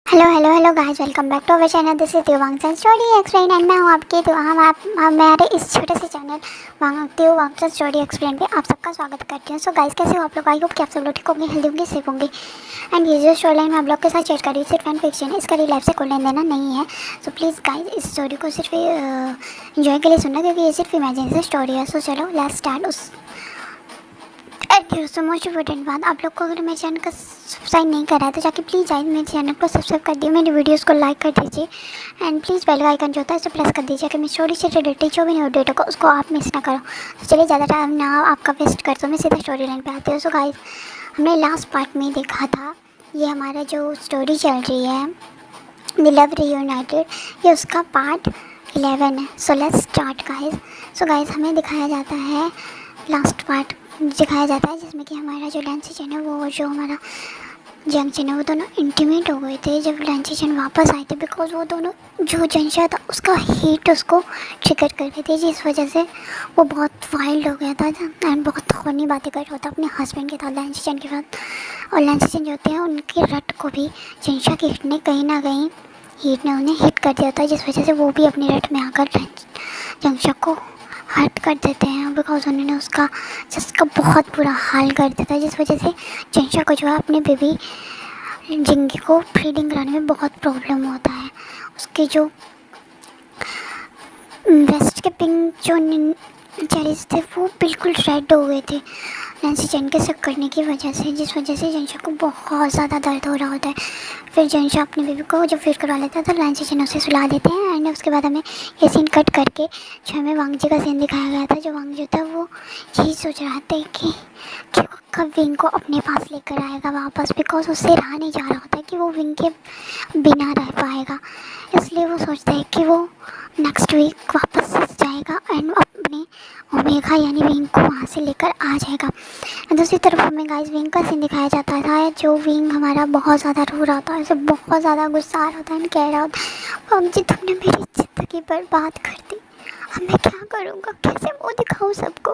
Hello hello hello guys, welcome back to our channel. This is Diwangchand story explain and मैं हूँ आपकी आप हमारे इस छोटे से चैनल दिवांगचंद स्टोरी एक्सप्लेन पे आप सबका स्वागत करती हूँ। सो गाइस, कैसे हो आप लोग? आई होप कि आप सब लोग ठीक होंगे, हेल्दी होंगे, सेफ होंगे। एंड ये जो स्टोरी लाइन मैं आप लोग के साथ शेयर कर रही हूँ सिर्फ फैन फिक्शन है, इसका रियल लाइफ से कोई लेन देना नहीं है। सो प्लीज़ गाइस, इस स्टोरी को सिर्फ इंजॉय के लिए सुनना, क्योंकि ये सिर्फ इमेजिनेशन स्टोरी है। सो चलो लेट्स स्टार्ट। उस सो मोस्ट इम्पोर्टेंट बात, आप लोग को अगर मेरे चैनल का सब्सक्राइब नहीं करा है तो जाके प्लीज़ जाइए मेरे चैनल को सब्सक्राइब कर दिए, मेरी वीडियोस को लाइक कर दीजिए एंड प्लीज़ बेल का आइकन जो होता है उसे प्रेस कर दीजिए कि मैं स्टोरी से रिलेटेड जो भी न्यू अपडेट होगा उसको आप मिस ना करो। तो चलिए ज़्यादा टाइम ना आपका वेस्ट कर दो, मैं सीधा स्टोरी लाइन पे आती हूँ। सो गाइस, हमने लास्ट पार्ट में देखा था, ये हमारा जो स्टोरी चल रही है द लव रीयूनाइटेड, ये उसका पार्ट 11 है। So let's start guys. So guys, हमें दिखाया जाता है लास्ट पार्ट दिखाया जाता है जिसमें कि हमारा जो लैंसीजन है वो जो हमारा जंक्शन है वो दोनों इंटीमेट हो गए थे जब लैंसीजन वापस आए थे, बिकॉज वो दोनों जो जंशा था उसका हीट उसको ट्रिगर कर रही थी, जिस वजह से वो बहुत वाइल्ड हो गया था एंड बहुत खूनी बातें कर रहा था अपने हस्बैंड के साथ, लैंसीजन के साथ। और लैंसीजन जो होते हैं उनके रट को भी जंशा की हिट ने कहीं ना कहीं हीट ने उन्हें हिट कर दिया था, जिस वजह से वो भी अपनी रट में आकर जंशा को हर्ट कर देते हैं, बिकॉज उन्होंने उसका बहुत बुरा हाल कर देता है, जिस वजह से जंशा को जो है अपने बेबी जिंगी को फीडिंग कराने में बहुत प्रॉब्लम होता है। उसके जो वेस्ट के पिंक जो चेरीज थे वो बिल्कुल रेड हो गए थे लैंसीजन के शक करने की वजह से, जिस वजह से जंशा को बहुत ज़्यादा दर्द हो रहा होता है। फिर जंशा अपने बेबी को जब फीड करवा लेता है तो लैंसीजन उसे सुला देते हैं एंड उसके बाद हमें ये सीन कट करके जो हमें वांग जी का सीन दिखाया गया था, जो वांग जी था वो यही सोच रहा था कि वो कब विंग को अपने पास लेकर आएगा वापस, बिकॉज उससे रहा नहीं जा रहा होता है कि वो विंग के बिना रह पाएगा। इसलिए वो सोचता है कि वो नेक्स्ट वीक वापस जाएगा एंड अपने ओमेगा यानी विंग को वहाँ से लेकर आ जाएगा। दूसरी तरफ हमें गाइस विंग का सीन दिखाया जाता था, जो विंग हमारा बहुत ज़्यादा रो रहा था, ऐसे बहुत ज़्यादा गुस्सा आ रहा था एंड कह रहा था, जी तुमने मेरी ज़िंदगी बर्बाद कर दी, अब मैं क्या करूँगा, कैसे मुँह दिखाऊँ सबको,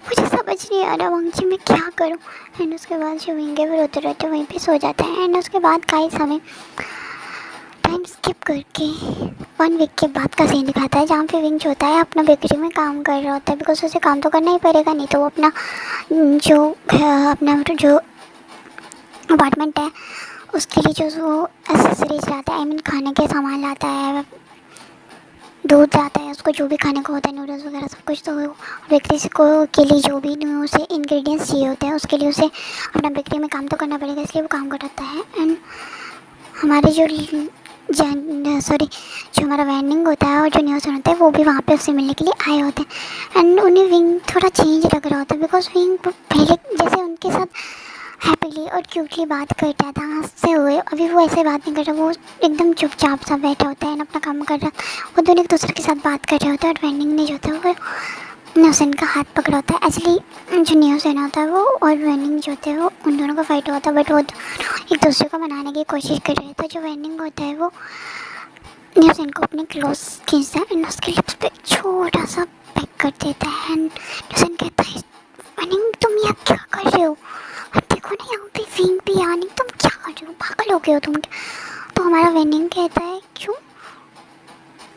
मुझे समझ नहीं आ रहा वांग जी मैं क्या करूँ। एंड उसके बाद जो विंग है वो रोते रोते वहीं पे सो जाता है। एंड उसके बाद गाइस हमें टाइम स्किप करके 1 वीक के बाद का सीन दिखाता है, जहाँ पे विंग जो होता है अपना बेकरी में काम कर रहा होता है, बिकॉज उसे काम तो करना ही पड़ेगा, नहीं तो वो अपना जो अपार्टमेंट है उसके लिए जो वो एसेसरीज लाता है, आई मीन खाने के सामान लाता है, दूध लाता है, उसको जो भी खाने को होता है, नूडल्स वगैरह सब कुछ, तो बेकरी से को के लिए जो भी उसे इंग्रेडिएंट्स चाहिए होते हैं उसके लिए उसे अपना बेकरी में काम तो करना पड़ेगा, इसलिए वो काम कराता है। एंड हमारे जो हमारा वेंडिंग होता है और जो न्यूज़ होता है वो भी वहाँ पे उससे मिलने के लिए आए होते हैं एंड उन्हें विंग थोड़ा चेंज लग रहा होता है, बिकॉज विंग पहले जैसे उनके साथ हैप्पीली और क्यूटली बात करता था हंसते हुए, अभी वो ऐसे बात नहीं कर रहा, वो एकदम चुपचाप सा बैठा होता है अपना काम कर रहा, वो दोनों एक दूसरे के साथ बात कर रहे होते हैं। और वेंडिंग ने जो होता है वो न्यूसन का हाथ पकड़ा होता है, एक्चुअली जो न्यूसन होता है वो और वेंडिंग जो होता है वो उन दोनों का फाइट होता है, बट वो एक दूसरे को मनाने की कोशिश कर रहे थे। जो वेंडिंग होता है वो न्यूसन को अपने क्लोज खींचता है एंड उसके लिप्स पे छोटा सा पैक कर देता है एंड न्यूसन कहता है वेंडिंग तुम यहाँ क्या कर रहे हो, अब देखो ना यहाँ पे विंग भी आ नहीं, तुम क्या कर रहे हो, पागल हो गए हो तुम। तो हमारा वेंडिंग कहता है क्यों,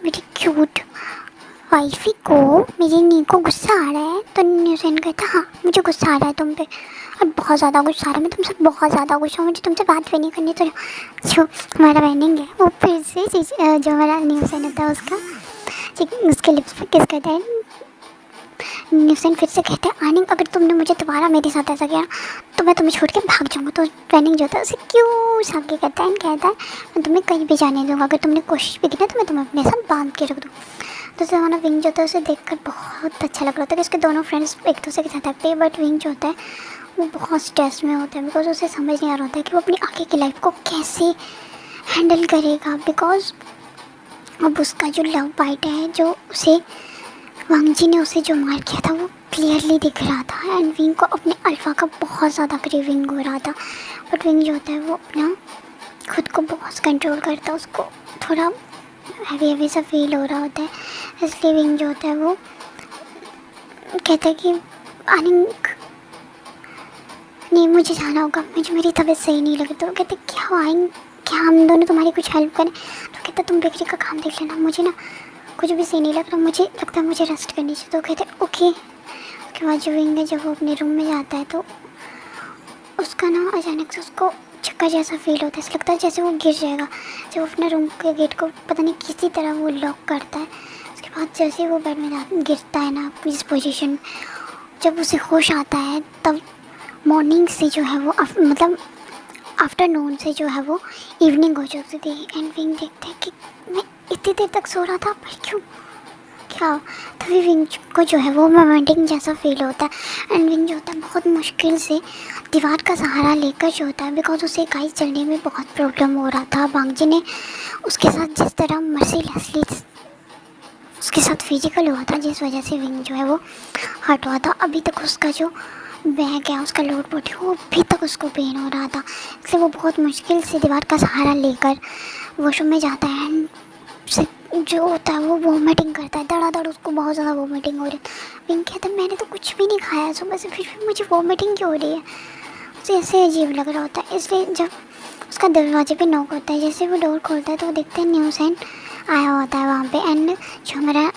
मेरी क्यूट वाइफी को मेरी नी को गुस्सा आ रहा है, तो न्यूसन कहता हाँ मुझे गुस्सा आ रहा है तुम पे, और बहुत ज़्यादा गुस्सा आ रहा है, मैं तुमसे बहुत ज़्यादा गुस्सा हूँ, मुझे तुमसे बात भी नहीं करनी। तो जो हमारा वेंडिंग है वो फिर से जो हमारा न्यूसन होता है उसके लिप्स पे किस कहता है, न्यूसन फिर से कहता है आनिंग अगर तुमने मुझे दोबारा मेरे साथ ऐसा किया तो मैं तुम्हें छोड़ के भाग जाऊँगा। तो वेंडिंग जो होता है उसे क्यों सागे कहता है, कहता है मैं तुम्हें कहीं भी जाने दूँगा, अगर तुमने कोशिश भी की ना तो मैं तुम्हें अपने साथ बांध के रख दूँ। तो हमारा विंग जो होता है उसे देखकर बहुत अच्छा लग रहा था कि उसके दोनों फ्रेंड्स एक दूसरे के साथ हैप्पी, बट विंग जो होता है वो बहुत स्ट्रेस में होता है, बिकॉज उसे समझ नहीं आ रहा होता है कि वो अपनी आगे की लाइफ को कैसे हैंडल करेगा, बिकॉज अब उसका जो लव बाइट है जो उसे वांग जी ने उसे जो मार किया था वो क्लियरली दिख रहा था एंड विंग को अपने अल्फा का बहुत ज़्यादा क्रेविंग हो रहा था, बट विंग जो होता है वो अपना खुद को बहुत कंट्रोल करता है, उसको थोड़ा हैवी हैवी सा फील हो रहा होता है, इसलिए विंग जो होता है वो कहता है कि आनिंग नहीं मुझे जाना होगा, मुझे मेरी तबीयत सही नहीं लगी। तो वो कहते क्या हुआ आएंगे, क्या हम दोनों तुम्हारी कुछ हेल्प करें? तो कहते तुम बेकरी का काम देख लेना, मुझे ना कुछ भी सही नहीं लग रहा, मुझे लगता है मुझे रेस्ट करनी चाहिए। तो कहते ओके। उसके बाद जो विंग है जब वो अपने रूम में जाता है तो उसका ना अचानक से उसको चक्कर जैसा फील होता है, ऐसा लगता है जैसे वो गिर जाएगा। जब वो अपने रूम के गेट को पता नहीं किसी तरह वो लॉक करता है, उसके बाद जैसे वो बेड में गिरता है ना इस पोजीशन में, जब उसे होश आता है तब मॉर्निंग से जो है वो मतलब आफ्टरनून से जो है वो इवनिंग हो चुकी थी। एंड विंग देखते हैं कि मैं इतनी देर तक सो रहा था पर क्यों, क्या? तभी विंग को जो है वो मोमेंटिंग जैसा फील होता है। एंड विंग जो होता है बहुत मुश्किल से दीवार का सहारा लेकर जो होता है, बिकॉज उसे गाइस चलने में बहुत प्रॉब्लम हो रहा था। बांगजी ने उसके साथ जिस तरह मर्सीलेसली उसके साथ फिजिकल हुआ था, जिस वजह से विंग जो है वो हर्ट हुआ था। अभी तक उसका जो बैग है, उसका लोड बॉडी, वो अभी तक उसको पेन हो रहा था, इसलिए वो बहुत मुश्किल से दीवार का सहारा लेकर वॉशरूम में जाता है। एंड जो होता है वो वॉमिटिंग करता है, धड़ाधड़ उसको बहुत ज़्यादा वॉमिटिंग हो रही है। विंग कहता है मैंने तो कुछ भी नहीं खाया सुबह से, फिर भी मुझे वॉमिटिंग क्यों हो रही है? उसे ऐसे अजीब लग रहा होता है। इसलिए जब उसका दरवाजे पे नॉक होता है, जैसे वो डोर खोलता है तो वो देखते हैं न्यूज़ एंड आया होता है वहाँ पे। एंड जो हमारा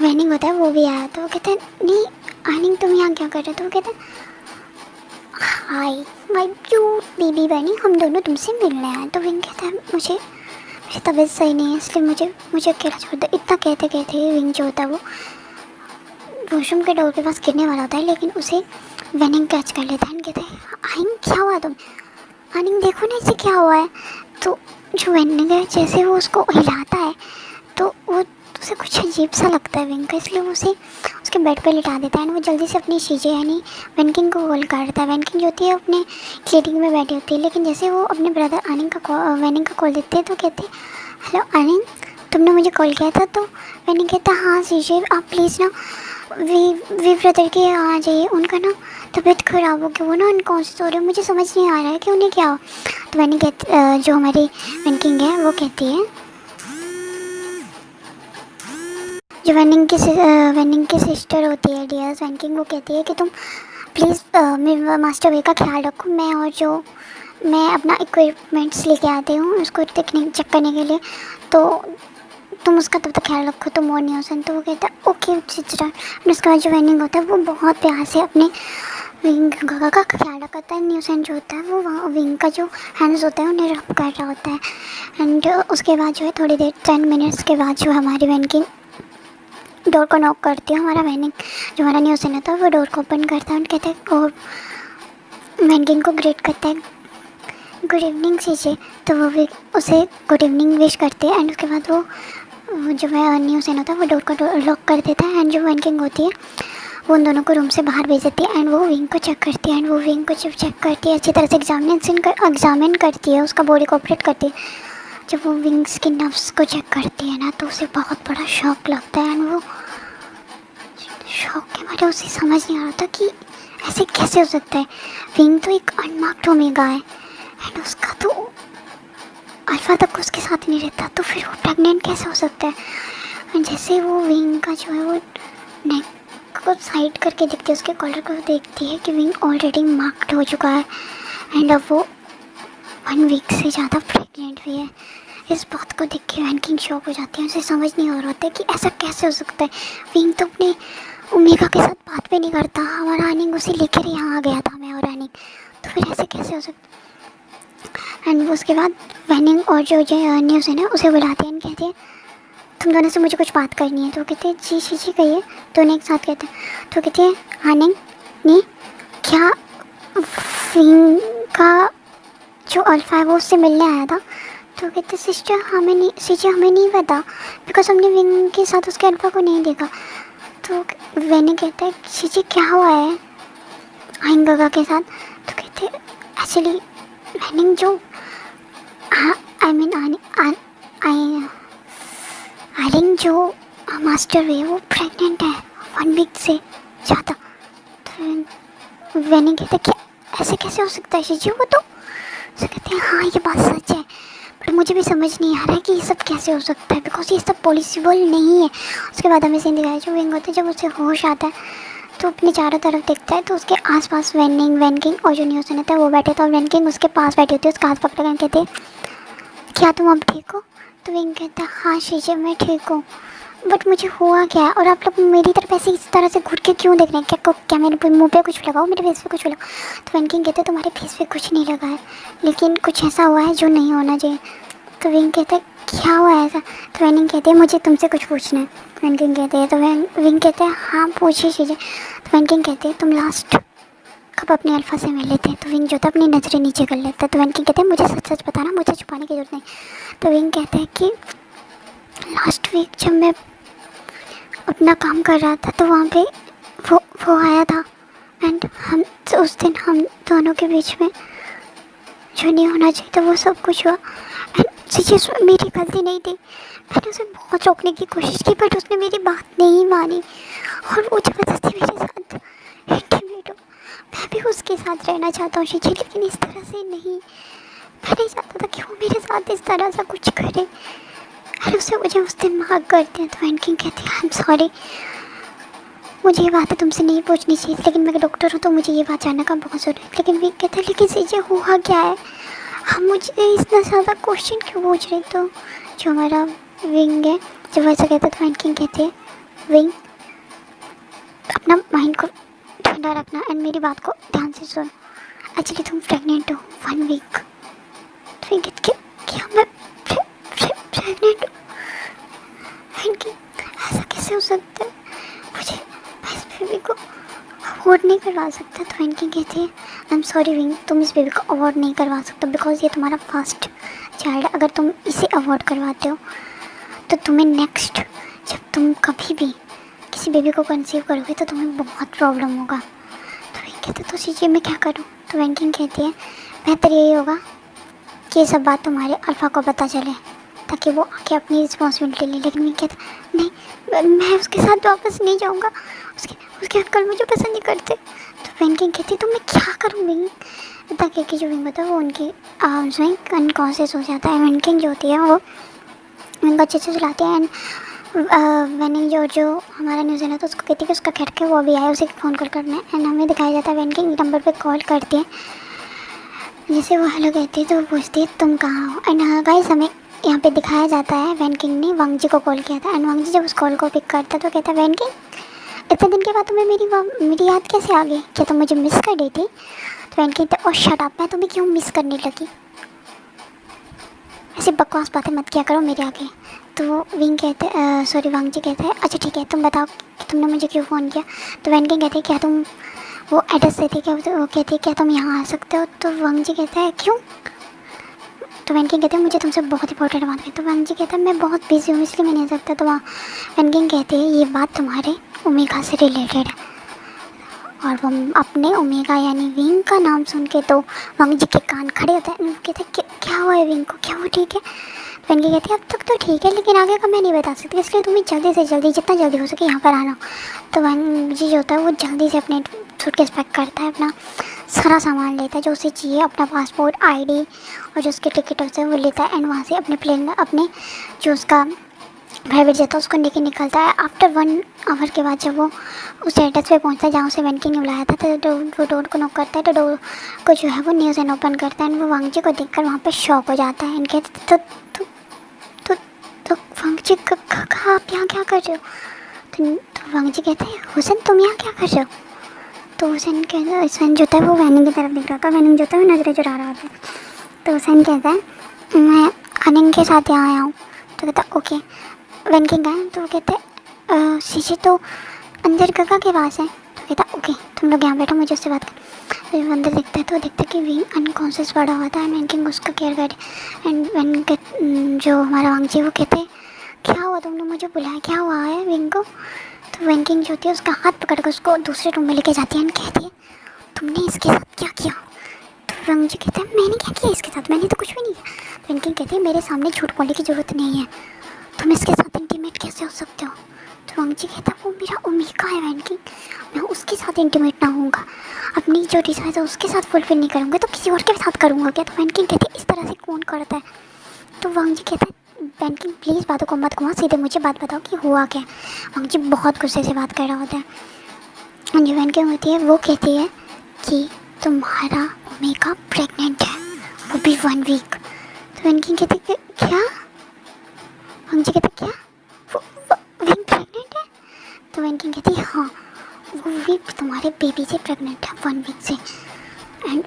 वैनिंग होता है वो भी आया। तो वो कहते हैं नहीं आनिंग तुम यहाँ क्या कर रहे हो? तो वो कहते हैं हाय माय क्यूट बेबी बनी, हम दोनों तुमसे मिलने आए। तो विंग कहता है मेरी तबीयत सही नहीं है, इसलिए मुझे अकेला छोड़ दो। इतना कहते कहते विंग जो होता है वो वॉशरूम के डोर के पास गिरने वाला होता है, लेकिन उसे वैनिंग कैच कर लेता है। एंड कहता है आनिंग क्या हुआ तुम? आनिंग देखो ना इसे क्या हुआ है। तो जो वैनिंग है जैसे वो उसको हिलाता है तो वो उसे कुछ अजीब सा लगता है विंग का, इसलिए वो उसे उसके बेड पे लिटा देता है। एंड वो जल्दी से अपनी शीजे यानी वैनकिंग को कॉल करता है। वैनकिंग जो होती है अपने क्लीनिक में बैठी होती है, लेकिन जैसे वो अपने ब्रदर वैनिंग का कॉल देते हैं तो कहते हैं हेलो आनिंग तुमने मुझे कॉल किया था? तो वैनिंग कहता है हाँ शीजे आप प्लीज़ ना वी ब्रदर के यहाँ आ जाइए, उनका ना तबीयत ख़राब हो गई, वो ना अनकॉन्शियस हो रहे हैं, मुझे समझ नहीं आ रहा है कि उन्हें क्या हो। तो वैनिंग कहती जो हमारी वैनकिंग है वो कहती है जो वैनिंग की सिस्टर होती है डियर्स वैनकिंग, वो कहती है कि तुम प्लीज़ मेरे मास्टर वे का ख्याल रखो, मैं अपना इक्विपमेंट्स लेके आती हूँ उसको चेक करने के लिए, तो तुम उसका तब तक ख्याल रखो तुम और न्यूसन। तो वो कहता है ओके सिस्टर। और उसके बाद जो वैनिंग होता है वो बहुत प्यार से अपने विंग का ख्याल रखता है। न्यूसन जो होता है वो वहाँ विंग का जो हैंड्स होता है उन्हें रब कर रहा होता है। एंड उसके बाद जो है थोड़ी देर 10 मिनट्स के बाद जो हमारी वैनकिंग डोर को नॉक करती है। हमारा वैनिंग जो हमारा न्यूसन होता है वो डोर को ओपन करता है और कहता है और वैनकिंग को ग्रेट करता है गुड इवनिंग सीजे। तो वो भी उसे गुड इवनिंग विश करती है। एंड उसके बाद वो जो न्यूसन होता है वो डोर को लॉक कर देता है। एंड जो वैनकिंग होती है वो उन दोनों को रूम से बाहर भेज देती है। एंड वो विंग को चेक करती है। एंड वो विंग को जब चेक करती है अच्छी तरह से एग्जामिन करती है, उसका बॉडी को ऑपरेट करती है। जब वो विंग्स की नर्व्स को चेक करती है ना तो उसे बहुत बड़ा शॉक लगता है। एंड वो शॉक के मारे उसे समझ नहीं आ रहा था कि ऐसे कैसे हो सकता है। विंग तो एक अनमार्क्ड ओमेगा है एंड उसका तो अल्फा तक उसके साथ नहीं रहता, तो फिर वो प्रेग्नेंट कैसे हो सकता है। एंड जैसे वो विंग का जो है वो नेक को साइड करके देखती है, उसके कॉलर को देखती है कि विंग ऑलरेडी मार्क्ड हो चुका है एंड अब वो 1 वीक से ज़्यादा प्रेग्नेंट भी है। इस बात को देख के वैनकिंग शॉक हो जाती है, उसे समझ नहीं आ रहा होता कि ऐसा कैसे हो सकता है। विंग तो अपने ओमेगा के साथ बात भी नहीं करता, हमारा आनिंग उसे लेकर यहाँ आ गया था, मैं और आनिंग, तो फिर ऐसे कैसे हो सकता। एंड उसके बाद वैनिंग और जो न्यूज़ है ना उसे बुलाते हैं, कहते हैं तुम दोनों से मुझे कुछ बात करनी है। तो कहते हैं जी कहिए। दोनों एक साथ कहते हैं। तो कहते हैं आनिंग ने क्या विंग का जो अल्फा है वो उससे मिलने आया था? तो कहते सिस्टर हमें नहीं पता, बिकॉज हमने विंग के साथ उसके अल्फा को नहीं देखा। तो वैनिंग कहता है सीजे क्या हुआ है आइंगा के साथ? तो कहते एक्चुअली वैनिंग जो आइलिंग जो मास्टर वे वो प्रेग्नेंट है 1 वीक से ज़्यादा। तो वैनिंग कहते क्या ऐसे कैसे हो सकता है सीजे? वो तो कहते हैं हाँ ये बात सच है, पर मुझे भी समझ नहीं आ रहा है कि ये सब कैसे हो सकता है, बिकॉज ये सब पॉसिबल नहीं है। उसके बाद हमें सीन दिखाया जो विंग होता है जब उसे होश आता है तो अपने चारों तरफ देखता है तो उसके आसपास वैनकिंग और जो न्यूज़ होता है वो बैठे थे और वैनकिंग उसके पास बैठी होती है, उसका हाथ पकड़ कर कहते क्या तुम अब ठीक हो? तो विंग कहता है हाँ शीशे मैं ठीक हूँ, बट मुझे हुआ क्या है और आप लोग मेरी तरफ ऐसे इस तरह से घुट के क्यों देख रहे हैं? क्या मेरे मुंह पे कुछ लगाओ, मेरे फेस पे कुछ लगाओ? तो वैनकिंग कहते तुम्हारे फेस पे कुछ नहीं लगा है, लेकिन कुछ ऐसा हुआ है जो नहीं होना चाहिए। तो विंग कहते हैं क्या हुआ है ऐसा? तो वैनिंग कहते हैं मुझे तुमसे कुछ पूछना है। वैनकिंग कहते हैं तो विंग कहते हैं हाँ पूछिए चीज़ें। तो वैनकिंग कहते हैं तुम लास्ट कब अपने अल्फा से मिले थे? तो विंग जो था अपनी नज़रें नीचे कर लेता है। तो वैनकिंग कहते हैं मुझे सच सच बताना, मुझे छुपाने की जरूरत नहीं। तो विंग कहते हैं कि लास्ट वीक जब मैं अपना काम कर रहा था तो वहाँ पे वो आया था एंड हम उस दिन हम दोनों के बीच में जो नहीं होना चाहिए था वो सब कुछ हुआ। एंड मेरी गलती नहीं थी, मैंने उसे बहुत रोकने की कोशिश की बट उसने मेरी बात नहीं मानी और वो ज़बरदस्ती मेरे साथ इंटीमेट हो। मैं भी उसके साथ रहना चाहता हूँ शीशे, लेकिन इस तरह से नहीं। मैं नहीं चाहता था कि वो मेरे साथ इस तरह से कुछ करे और उसे मुझे उस दिन माफ़ कर दिया। तो वैनकिंग कहती है आई एम सॉरी, मुझे ये बात तुमसे नहीं पूछनी चाहिए, लेकिन मैं डॉक्टर हूँ तो मुझे ये बात जानने का बहुत ज़रूरी है। लेकिन विंग कहता है लेकिन सीजे हुआ क्या है? हम मुझे इतना ज़्यादा क्वेश्चन क्यों पूछ रहे? तो जो हमारा विंग है जब वैसा कहता है तो वैनकिंग कहती है विंग अपना माइंड को ठंडा रखना एंड मेरी बात को ध्यान से सुनो। एक्चुअली तुम प्रेग्नेंट हो 1 वीक। तो विंग कहती है क्या मैं प्रेग्नेंट हूँ? वैनकिंग ऐसा कैसे हो सकता है? मुझे इस बेबी को अवॉर्ड नहीं करवा सकता। तो वैनकिंग कहती है आई एम सॉरी विंग, तुम इस बेबी को अवॉर्ड नहीं करवा सकते बिकॉज ये तुम्हारा फर्स्ट चाइल्ड। अगर तुम इसे अवॉर्ड करवाते हो तो तुम्हें नेक्स्ट जब तुम कभी भी किसी बेबी को कंसीव करोगे तो तुम्हें बहुत प्रॉब्लम होगा। तो विंग कहते तो सीजे मैं क्या करूँ? तो वैनकिंग कहती है बेहतर यही होगा कि ये सब बात तुम्हारे अल्फ़ा को पता चले ताकि वो आके अपनी रिस्पॉन्सिबिलिटी ले। लेकिन विंग कहता नहीं मैं उसके साथ वापस नहीं जाऊँगा, उसके अंकल मुझे पसंद नहीं करते। तो वैनकिंग कहती तो मैं क्या करूँ विंग? ताकि कि जो विंग होता है वो उनकी आर्म्स में अनकॉन्शियस हो जाता है। वैनकिंग जो होती है वो विंग अच्छे से चलाती है एंड वैनिंग जो हमारा न्यूज़ है तो उसको कहती है कि उसका घर के वो भी आया, उसे फ़ोन कॉल करना है एंड हमें दिखाया जाता है वैनकिंग नंबर पर कॉल करती है। जैसे वो हेलो कहती है तो वो पूछती है तुम कहाँ हो? एंड हाँ गाइस हमें यहाँ पे दिखाया जाता है वैनकिंग ने वांग जी को कॉल किया था एंड वांग जी जब उस कॉल को पिक करता है तो कहता है वैनकिंग इतने दिन के बाद तुम्हें मेरी याद कैसे आ गई? क्या तुम मुझे मिस कर रही थी? तो वैनकिंग कहता है ओ शट अप, मैं तुम्हें क्यों मिस करने लगी? ऐसी बकवास बातें मत किया करो मेरे आगे। तो विंग कहते सॉरी वांग जी कहता है अच्छा ठीक है तुम बताओ कि तुमने मुझे क्यों फ़ोन किया? तो वैनकिंग कहते हैं क्या तुम वो एड्रेस देती क्या? वो कहती है क्या तुम यहाँ आ सकते हो? तो वांग जी कहता है क्यों? तो वैनकिंग कहते हैं मुझे तुमसे बहुत इंपॉर्टेंट बात है। तो वांग जी कहता है मैं बहुत बिजी हूँ इसलिए मैं नहीं आ सकता। तो वहाँ वैनकिंग कहते हैं ये बात तुम्हारे ओमेगा से रिलेटेड है और वो अपने ओमेगा यानी विंग का नाम सुन के तो वांग जी के कान खड़े होते हैं। कहते हैं क्या हुआ है विंग को, क्या वो ठीक है? वैनकिंग कहती है अब तक तो ठीक है लेकिन आगे का मैं नहीं बता सकती, इसलिए तुम्हें जल्दी से जल्दी जितना जल्दी हो सके यहाँ पर आना। तो वांग जी जो होता है वो जल्दी से अपने सूटकेस पैक करता है, अपना सारा सामान लेता है जो उसे चाहिए, अपना पासपोर्ट आईडी और जो उसके टिकट होते हैं वो लेता है एंड वहाँ से अपने प्लेन में अपने जो उसका प्राइवेट जेट था उसको लेके निकलता है। आफ्टर 1 आवर के बाद जब वो उस एड्रेस पे पहुंचता है जहाँ उसे वैनकिंग ने बुलाया था तो वो डोर को नॉक करता है। तो डोर को जो है वो न्यूज़ एंड ओपन करता है एंड वो वांग जी को देखकर वहाँ पे शॉक हो जाता है एंड कहते तो वांग जी कहा आप यहाँ क्या कर रहे हो? तो वांग जी कहते हैं हुसैन तुम यहाँ क्या कर रहे हो? तो हुसैन जो था वो वैनिंग की तरफ देख रहा था, वैनिंग जो था वो नजरें चुरा रहा था। तो हुसैन कहता है मैं अनिंग के साथ यहाँ आया हूँ। तो कहता ओके। वैनकिंग आए तो वो कहते शीशे तो अंदर गगा के पास है। तो कहता ओके तुम लोग यहाँ बैठो मुझे उससे बात कर। तो अंदर देखता है तो देखता है कि विंग अनकॉन्शियस पड़ा हुआ था एंड वैनकिंग उसका केयर कर एंड वैन जो हमारा वांग जी वो कहते क्या हुआ तुमने मुझे बुलाया, क्या हुआ है विंग को? तो वैनकिंग जो होती है उसका हाथ पकड़ कर उसको दूसरे रूम में लेके जाती है एंड कहती है तुमने इसके साथ क्या किया? तो वांग जी कहते हैं मैंने क्या किया इसके साथ, मैंने तो कुछ भी नहीं किया। वैनकिंग कहती है मेरे सामने झूठ बोलने की ज़रूरत नहीं है, तुम इसके साथ इंटीमेट कैसे हो सकते हो? तो वांग जी कहता है वो मेरा ओमेगा है वैनकिंग, मैं उसके साथ इंटीमेट ना होऊंगा, अपनी जो डिज़ायर है उसके साथ फुलफिल नहीं करूँगा तो किसी और के साथ करूँगा क्या? तो वैनकिंग कहती है इस तरह से कौन करता है? तो वांग जी कहता है वैनकिंग प्लीज़ बातों को मत घुमा, सीधे मुझे बात बताओ कि हुआ क्या? वांग जी बहुत गुस्से से बात कर रहा होता है और जो वेंकी होती है वो कहती है कि तुम्हारा ओमेगा प्रेग्नेंट है, वो भी 1 वीक। तो वेंकी कहती है क्या? वांगजी कहते क्या वो विंग प्रेग्नेंट है? तो वेंकी कहती हाँ, वो भी तुम्हारे बेबी से प्रेग्नेंट है 1 वीक से। एंड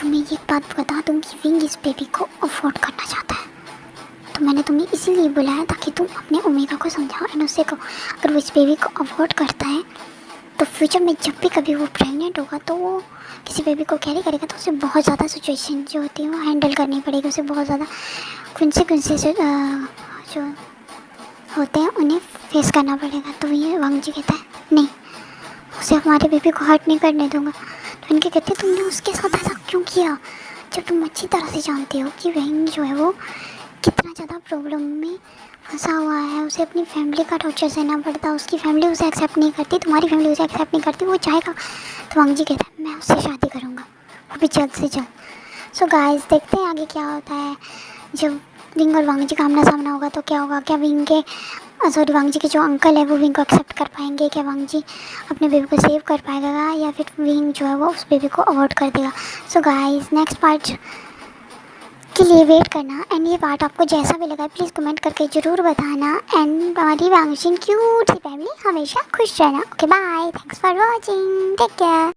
तुम्हें ये बात बता दूँ कि विंग इस बेबी को अफोर्ड करना चाहता है, तो मैंने तुम्हें इसीलिए बुलाया ताकि तुम अपने ओमेगा को समझाओ एंड उससे कहो अगर वो इस बेबी को अफोर्ड करता है तो फ्यूचर में जब भी कभी वो प्रेग्नेंट होगा तो वो किसी बेबी को कैरी करेगा तो उसे बहुत ज़्यादा सिचुएशन जो होती है वो हैंडल करनी पड़ेगी, उसे बहुत ज़्यादा कॉन्सिक्वेंसेस जो होते हैं उन्हें फेस करना पड़ेगा। तो ये वांगजी कहता है नहीं, उसे हमारे बेबी को हर्ट नहीं करने दूंगा। तो इनके कहते तुमने उसके साथ ऐसा क्यों किया जब तुम अच्छी तरह से जानते हो कि विंग जो है वो कितना ज़्यादा प्रॉब्लम में फंसा हुआ है, उसे अपनी फैमिली का टॉर्चर सहना पड़ता है, उसकी फैमिली उसे एक्सेप्ट नहीं करती, तुम्हारी फैमिली उसे एक्सेप्ट नहीं करती, वो चाहेगा। तो वांगजी कहता है मैं उससे शादी करूँगा, वो भी जल्द से जल्द। सो गाइस देखते हैं आगे क्या होता है। जब विंग और वांगजी का आमना सामना होगा तो क्या होगा, क्या विंग के वांगजी के जो अंकल है वो विंग को एक्सेप्ट कर पाएंगे, क्या वांगजी अपने बेबी को सेव कर पाएगा या फिर विंग जो है वो उस बेबी को अवॉइड कर देगा। सो गाइस नेक्स्ट पार्ट के लिए वेट करना। एंड ये पार्ट आपको जैसा भी लगा प्लीज़ कमेंट करके ज़रूर बताना। एंड हमारी वांगजी क्यूट सी फैमिली हमेशा खुश रहना। Okay bye, thanks for watching, take care.